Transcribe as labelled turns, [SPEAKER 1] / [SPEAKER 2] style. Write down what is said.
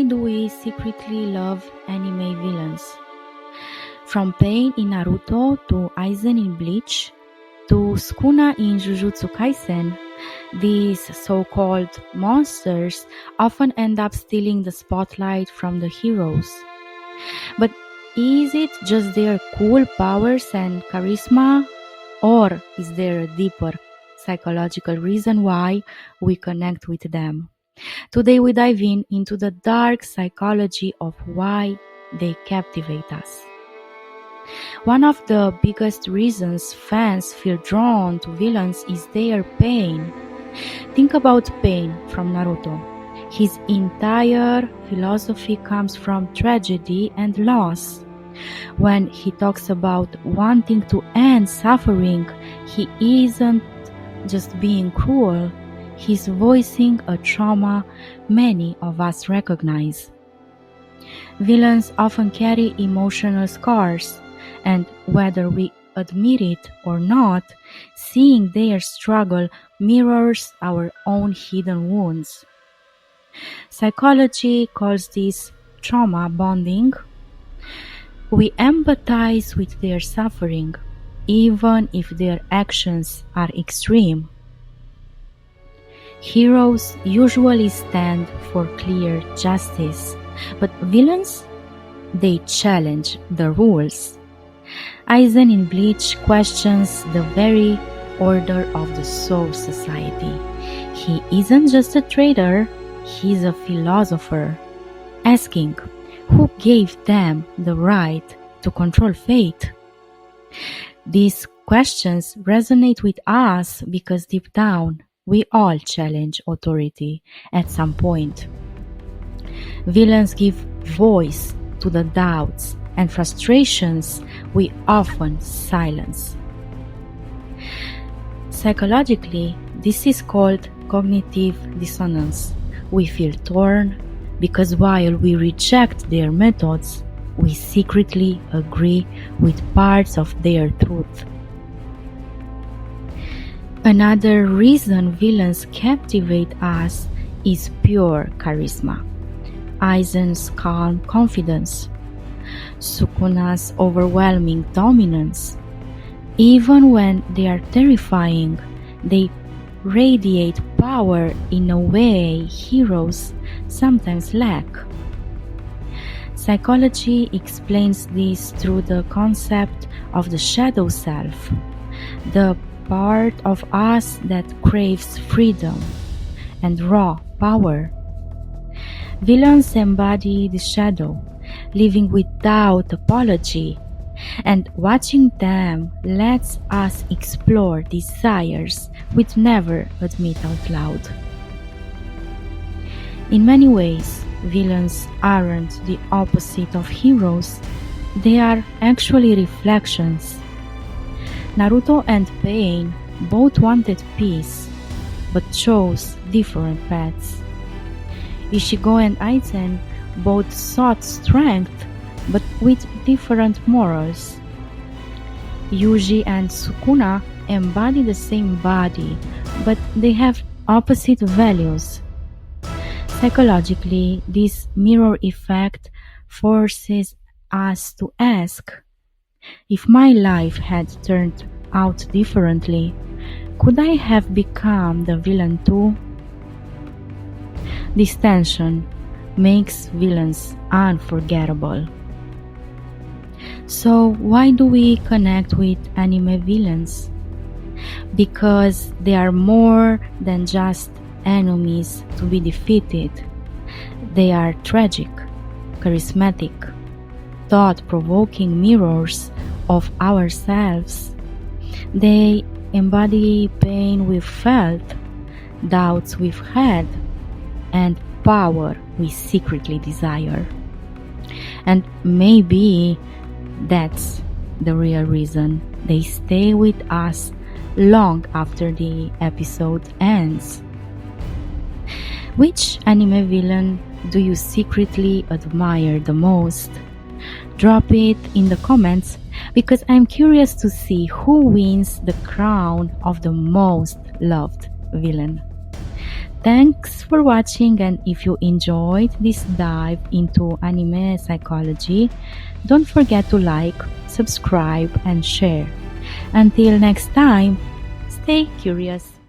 [SPEAKER 1] why do we secretly love anime villains? From Pain in Naruto to Aizen in Bleach to Sukuna in Jujutsu Kaisen, these so-called monsters often end up stealing the spotlight from the heroes. But is it just their cool powers and charisma? Or is there a deeper psychological reason why we connect with them? Today we dive into the dark psychology of why they captivate us. One of the biggest reasons fans feel drawn to villains is their pain. Think about Pain from Naruto. His entire philosophy comes from tragedy and loss. When he talks about wanting to end suffering, he isn't just being cruel, he's voicing a trauma many of us recognize. Villains often carry emotional scars, and whether we admit it or not, seeing their struggle mirrors our own hidden wounds. Psychology calls this trauma bonding. We empathize with their suffering, even if their actions are extreme. Heroes usually stand for clear justice, but villains, they challenge the rules. Aizen in Bleach questions the very order of the Soul Society. He isn't just a traitor, he's a philosopher, asking, who gave them the right to control fate? These questions resonate with us because deep down, we all challenge authority at some point. Villains give voice to the doubts and frustrations we often silence. Psychologically, this is called cognitive dissonance. We feel torn because while we reject their methods, we secretly agree with parts of their truth. Another reason villains captivate us is pure charisma. Aizen's calm confidence, Sukuna's overwhelming dominance. Even when they are terrifying, they radiate power in a way heroes sometimes lack. Psychology explains this through the concept of the shadow self, the part of us that craves freedom and raw power. Villains embody the shadow, living without apology, and watching them lets us explore desires we'd never admit out loud. In many ways, villains aren't the opposite of heroes, they are actually reflections. Naruto and Pain both wanted peace, but chose different paths. Ichigo and Aizen both sought strength, but with different morals. Yuji and Sukuna embody the same body, but they have opposite values. Psychologically, this mirror effect forces us to ask, if my life had turned out differently, could I have become the villain too? This tension makes villains unforgettable. So why do we connect with anime villains? Because they are more than just enemies to be defeated. They are tragic, charismatic, thought-provoking mirrors of ourselves. They embody pain we've felt, doubts we've had, and power we secretly desire. And maybe that's the real reason they stay with us long after the episode ends. Which anime villain do you secretly admire the most? Drop it in the comments because I'm curious to see who wins the crown of the most loved villain. Thanks for watching, and if you enjoyed this dive into anime psychology, don't forget to like, subscribe, and share. Until next time, stay curious.